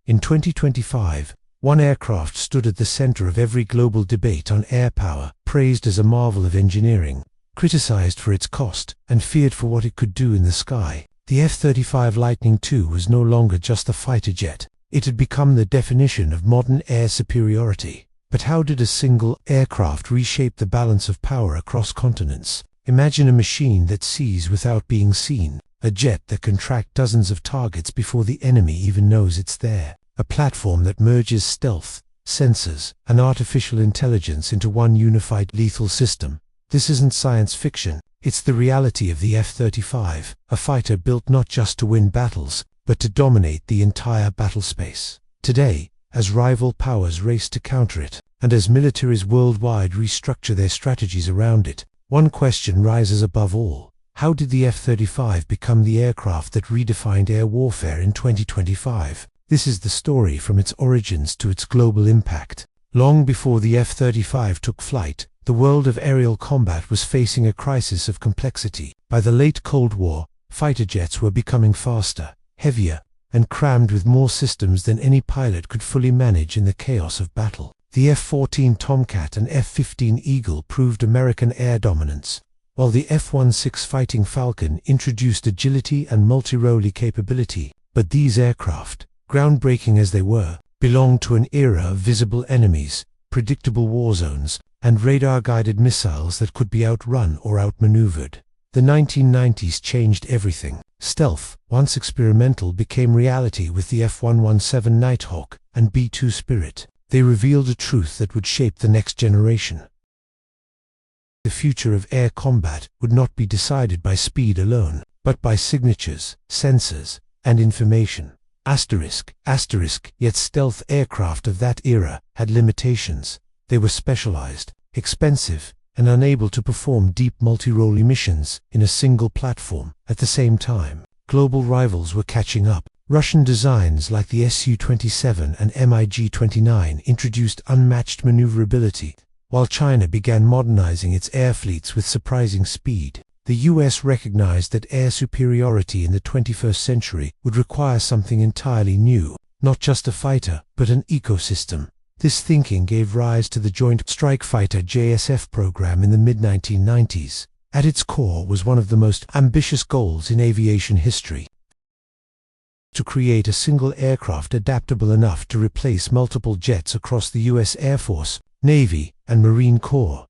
In 2025, one aircraft stood at the center of every global debate on air power, praised as a marvel of engineering, criticized for its cost, and feared for what it could do in the sky. The F-35 Lightning II was no longer just a fighter jet. It had become the definition of modern air superiority. But how did a single aircraft reshape the balance of power across continents? Imagine a machine that sees without being seen, a jet that can track dozens of targets before the enemy even knows it's there, a platform that merges stealth, sensors, and artificial intelligence into one unified lethal system. This isn't science fiction, it's the reality of the F-35, a fighter built not just to win battles, but to dominate the entire battlespace. Today, as rival powers race to counter it, and as militaries worldwide restructure their strategies around it, one question rises above all. How did the F-35 become the aircraft that redefined air warfare in 2025? This is the story from its origins to its global impact. Long before the F-35 took flight, the world of aerial combat was facing a crisis of complexity. By the late Cold War, fighter jets were becoming faster, heavier, and crammed with more systems than any pilot could fully manage in the chaos of battle. The F-14 Tomcat and F-15 Eagle proved American air dominance, while the F-16 Fighting Falcon introduced agility and multirole capability. But these aircraft, groundbreaking as they were, belonged to an era of visible enemies, predictable war zones, and radar-guided missiles that could be outrun or outmaneuvered. The 1990s changed everything. Stealth, once experimental, became reality with the F-117 Nighthawk and B-2 Spirit. They revealed a truth that would shape the next generation. The future of air combat would not be decided by speed alone, but by signatures, sensors, and information. Asterisk, yet stealth aircraft of that era had limitations. They were specialized, expensive, and unable to perform deep multirole missions in a single platform. At the same time, global rivals were catching up. Russian designs like the Su-27 and MiG-29 introduced unmatched maneuverability, while China began modernizing its air fleets with surprising speed. The US recognized that air superiority in the 21st century would require something entirely new, not just a fighter, but an ecosystem. This thinking gave rise to the Joint Strike Fighter JSF program in the mid-1990s. At its core was one of the most ambitious goals in aviation history: to create a single aircraft adaptable enough to replace multiple jets across the US Air Force, Navy, and Marine Corps.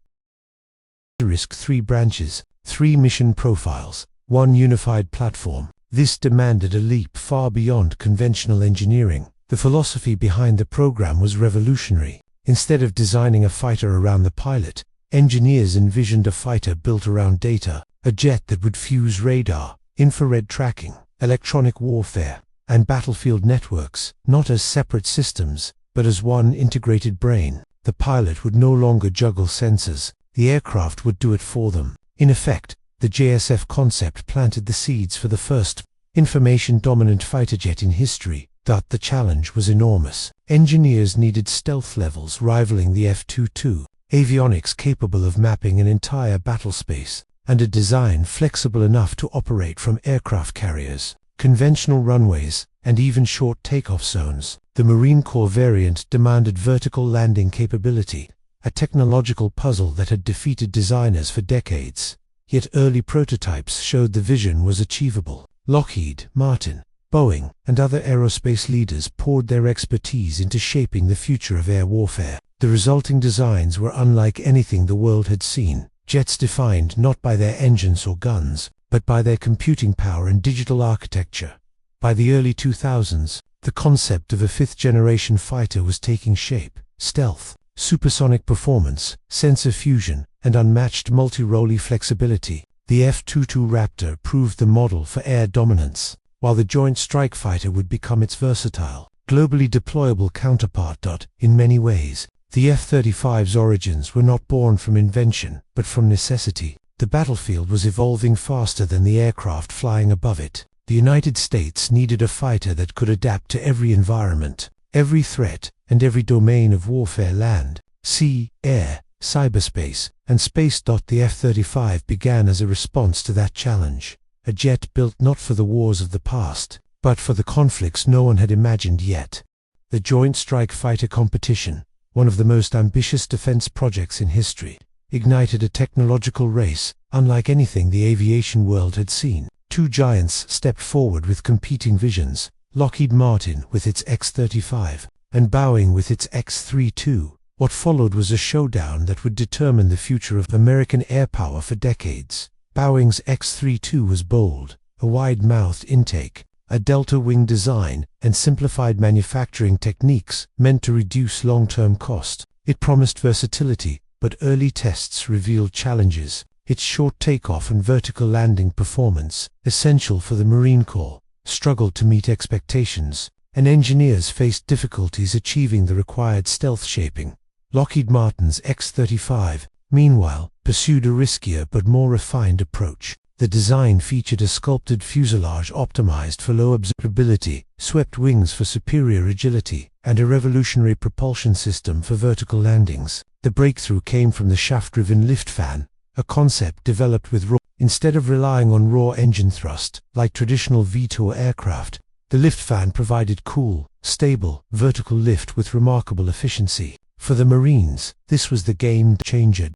3 branches, 3 mission profiles, 1 unified platform. This demanded a leap far beyond conventional engineering. The philosophy behind the program was revolutionary. Instead of designing a fighter around the pilot, engineers envisioned a fighter built around data, a jet that would fuse radar, infrared tracking, electronic warfare, and battlefield networks, not as separate systems, but as one integrated brain. The pilot would no longer juggle sensors, the aircraft would do it for them. In effect, the JSF concept planted the seeds for the first information-dominant fighter jet in history. The challenge was enormous. Engineers needed stealth levels rivaling the F-22, avionics capable of mapping an entire battlespace, and a design flexible enough to operate from aircraft carriers, conventional runways, and even short takeoff zones. The Marine Corps variant demanded vertical landing capability, a technological puzzle that had defeated designers for decades. Yet early prototypes showed the vision was achievable. Lockheed Martin, Boeing, and other aerospace leaders poured their expertise into shaping the future of air warfare. The resulting designs were unlike anything the world had seen. Jets defined not by their engines or guns, but by their computing power and digital architecture. By the early 2000s, the concept of a fifth-generation fighter was taking shape. Stealth, supersonic performance, sensor fusion, and unmatched multirole flexibility. The F-22 Raptor proved the model for air dominance, while the Joint Strike Fighter would become its versatile, globally deployable counterpart. In many ways, the F-35's origins were not born from invention, but from necessity. The battlefield was evolving faster than the aircraft flying above it. The United States needed a fighter that could adapt to every environment, every threat, and every domain of warfare: land, sea, air, cyberspace, and space. The F-35 began as a response to that challenge. A jet built not for the wars of the past, but for the conflicts no one had imagined yet. the Joint Strike Fighter competition, one of the most ambitious defense projects in history, ignited a technological race unlike anything the aviation world had seen. Two giants stepped forward with competing visions, Lockheed Martin with its X-35 and Boeing with its X-32. What followed was a showdown that would determine the future of American air power for decades. Boeing's X-32 was bold, a wide-mouthed intake, a delta-wing design, and simplified manufacturing techniques meant to reduce long-term cost. It promised versatility, but early tests revealed challenges. Its short takeoff and vertical landing performance, essential for the Marine Corps, struggled to meet expectations, and engineers faced difficulties achieving the required stealth shaping. Lockheed Martin's X-35, meanwhile, pursued a riskier but more refined approach. The design featured a sculpted fuselage optimized for low observability, swept wings for superior agility, and a revolutionary propulsion system for vertical landings. The breakthrough came from the shaft-driven lift fan, a concept developed with instead of relying on raw engine thrust, like traditional VTOL aircraft, the lift fan provided cool, stable, vertical lift with remarkable efficiency. For the Marines, this was the game changer.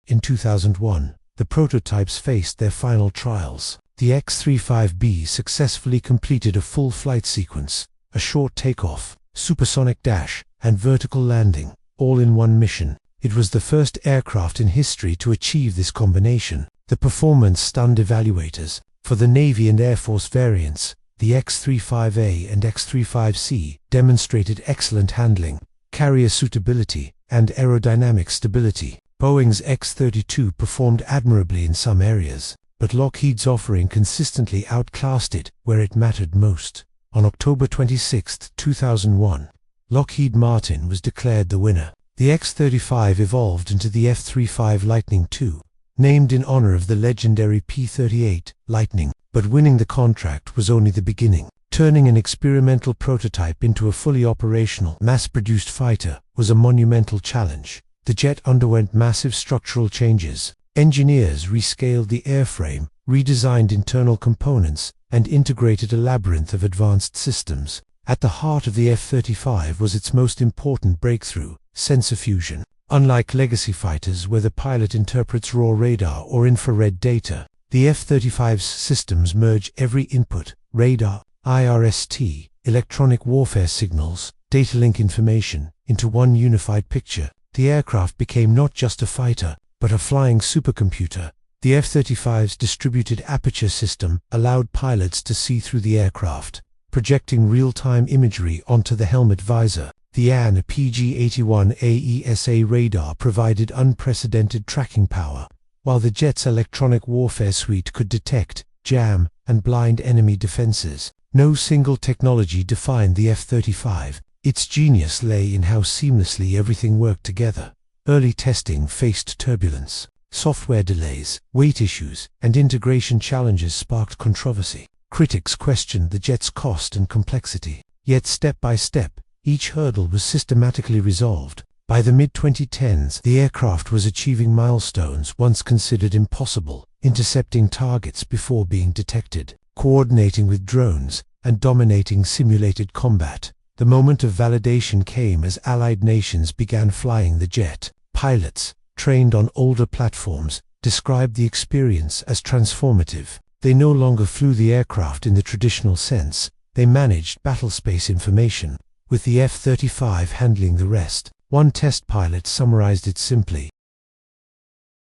In 2001, the prototypes faced their final trials. The X-35B successfully completed a full flight sequence, a short takeoff, supersonic dash, and vertical landing, all in one mission. It was the first aircraft in history to achieve this combination. The performance stunned evaluators. For the Navy and Air Force variants, the X-35A and X-35C demonstrated excellent handling, carrier suitability, and aerodynamic stability. Boeing's X-32 performed admirably in some areas, but Lockheed's offering consistently outclassed it where it mattered most. On October 26, 2001, Lockheed Martin was declared the winner. The X-35 evolved into the F-35 Lightning II, named in honor of the legendary P-38 Lightning, but winning the contract was only the beginning. Turning an experimental prototype into a fully operational, mass-produced fighter was a monumental challenge. The jet underwent massive structural changes. Engineers rescaled the airframe, redesigned internal components, and integrated a labyrinth of advanced systems. At the heart of the F-35 was its most important breakthrough, sensor fusion. Unlike legacy fighters where the pilot interprets raw radar or infrared data, the F-35's systems merge every input, radar, IRST, electronic warfare signals, data link information, into one unified picture. The aircraft became not just a fighter, but a flying supercomputer. The F-35's distributed aperture system allowed pilots to see through the aircraft, projecting real-time imagery onto the helmet visor. The AN PG-81 AESA radar provided unprecedented tracking power, while the jet's electronic warfare suite could detect, jam, and blind enemy defenses. No single technology defined the F-35. Its genius lay in how seamlessly everything worked together. Early testing faced turbulence. Software delays, weight issues, and integration challenges sparked controversy. Critics questioned the jet's cost and complexity. Yet step by step, each hurdle was systematically resolved. By the mid-2010s, the aircraft was achieving milestones once considered impossible, intercepting targets before being detected, coordinating with drones, and dominating simulated combat. The moment of validation came as Allied nations began flying the jet. Pilots, trained on older platforms, described the experience as transformative. They no longer flew the aircraft in the traditional sense, they managed battlespace information, with the F-35 handling the rest. One test pilot summarized it simply: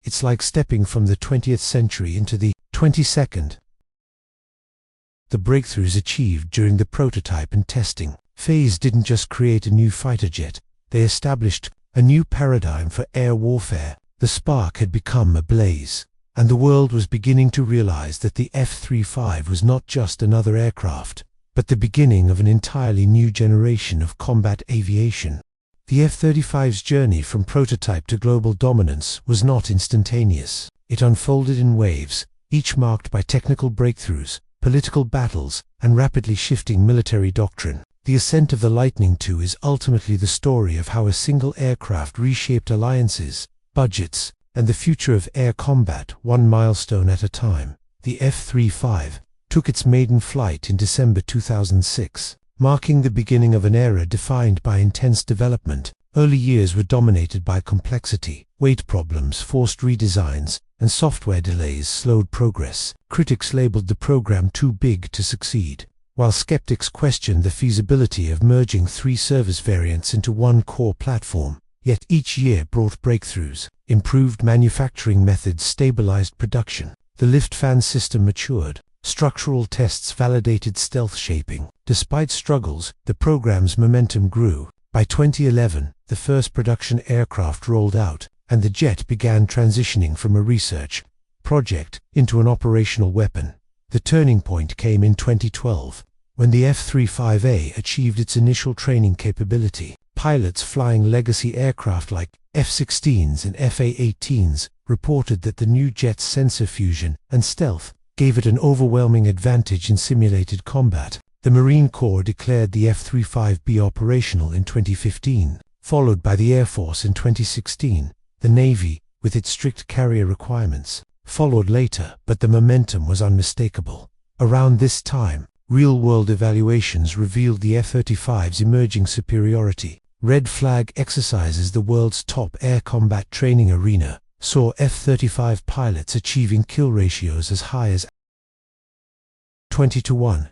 "It's like stepping from the 20th century into the 22nd." The breakthroughs achieved during the prototype and testing phase didn't just create a new fighter jet, they established a new paradigm for air warfare. The spark had become ablaze, and the world was beginning to realize that the F-35 was not just another aircraft, but the beginning of an entirely new generation of combat aviation. The F-35's journey from prototype to global dominance was not instantaneous. It unfolded in waves, each marked by technical breakthroughs, political battles, and rapidly shifting military doctrine. The ascent of the Lightning II is ultimately the story of how a single aircraft reshaped alliances, budgets, and the future of air combat one milestone at a time. The F-35 took its maiden flight in December 2006, marking the beginning of an era defined by intense development. Early years were dominated by complexity. Weight problems, forced redesigns, and software delays slowed progress. Critics labeled the program too big to succeed, while skeptics questioned the feasibility of merging 3 service variants into one core platform. Yet each year brought breakthroughs. Improved manufacturing methods stabilized production. The lift fan system matured. Structural tests validated stealth shaping. Despite struggles, the program's momentum grew. By 2011, the first production aircraft rolled out, and the jet began transitioning from a research project into an operational weapon. The turning point came in 2012, when the F-35A achieved its initial training capability. Pilots flying legacy aircraft like F-16s and F/A-18s reported that the new jet's sensor fusion and stealth gave it an overwhelming advantage in simulated combat. The Marine Corps declared the F-35B operational in 2015, followed by the Air Force in 2016. The Navy, with its strict carrier requirements, followed later, but the momentum was unmistakable. Around this time, real-world evaluations revealed the F-35's emerging superiority. Red flag exercises, the world's top air combat training arena, saw F-35 pilots achieving kill ratios as high as 20-1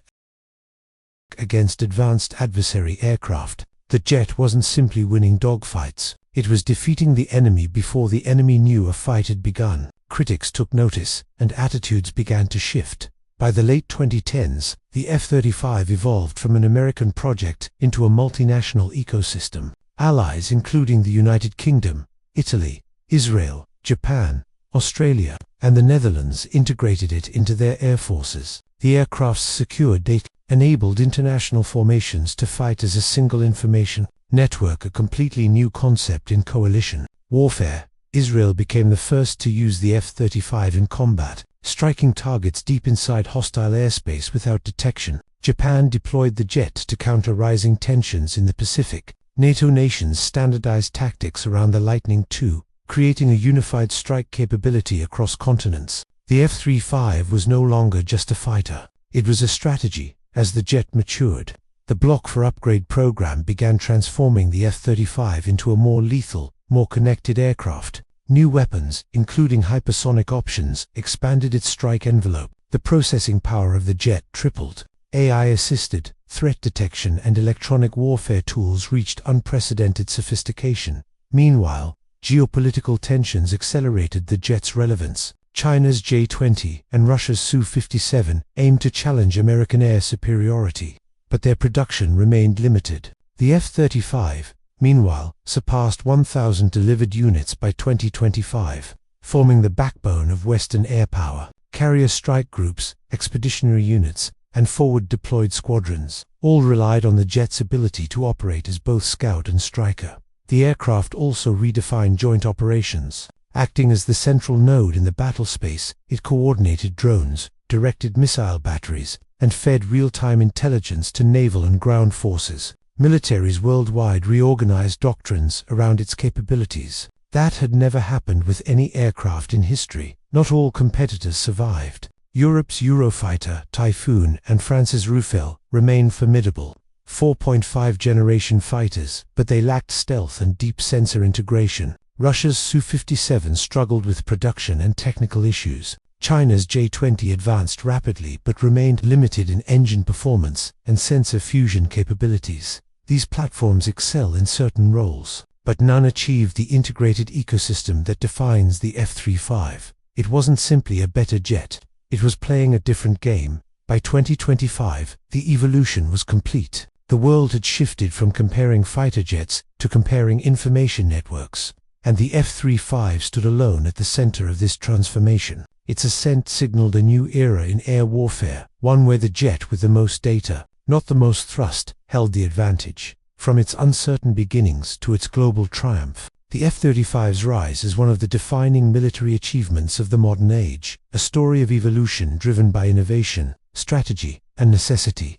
against advanced adversary aircraft. The jet wasn't simply winning dogfights, it was defeating the enemy before the enemy knew a fight had begun. Critics took notice, and attitudes began to shift. By the late 2010s, the F-35 evolved from an American project into a multinational ecosystem. Allies including the United Kingdom, Italy, Israel, Japan, Australia, and the Netherlands integrated it into their air forces. The aircraft's secure data enabled international formations to fight as a single information network, a completely new concept in coalition warfare. Israel became the first to use the F-35 in combat, striking targets deep inside hostile airspace without detection. Japan deployed the jet to counter rising tensions in the Pacific. NATO nations standardized tactics around the Lightning II, creating a unified strike capability across continents. The F-35 was no longer just a fighter, it was a strategy. As the jet matured, the Block for Upgrade program began transforming the F-35 into a more lethal, more connected aircraft. New weapons, including hypersonic options, expanded its strike envelope. The processing power of the jet tripled. AI-assisted threat detection and electronic warfare tools reached unprecedented sophistication. Meanwhile, geopolitical tensions accelerated the jet's relevance. China's J-20 and Russia's Su-57 aimed to challenge American air superiority, but their production remained limited. The F-35, meanwhile, surpassed 1,000 delivered units by 2025, forming the backbone of Western air power. Carrier strike groups, expeditionary units, and forward-deployed squadrons all relied on the jet's ability to operate as both scout and striker. The aircraft also redefined joint operations. Acting as the central node in the battle space, it coordinated drones, directed missile batteries, and fed real-time intelligence to naval and ground forces. Militaries worldwide reorganized doctrines around its capabilities. That had never happened with any aircraft in history. Not all competitors survived. Europe's Eurofighter, Typhoon, and France's Rafale remained formidable. 4.5 generation fighters, but they lacked stealth and deep sensor integration. Russia's Su-57 struggled with production and technical issues. China's J-20 advanced rapidly but remained limited in engine performance and sensor fusion capabilities. These platforms excel in certain roles, but none achieved the integrated ecosystem that defines the F-35. It wasn't simply a better jet, it was playing a different game. By 2025, the evolution was complete. The world had shifted from comparing fighter jets to comparing information networks, and the F-35 stood alone at the center of this transformation. Its ascent signaled a new era in air warfare, one where the jet with the most data, not the most thrust, held the advantage. From its uncertain beginnings to its global triumph, the F-35's rise is one of the defining military achievements of the modern age, a story of evolution driven by innovation, strategy, and necessity.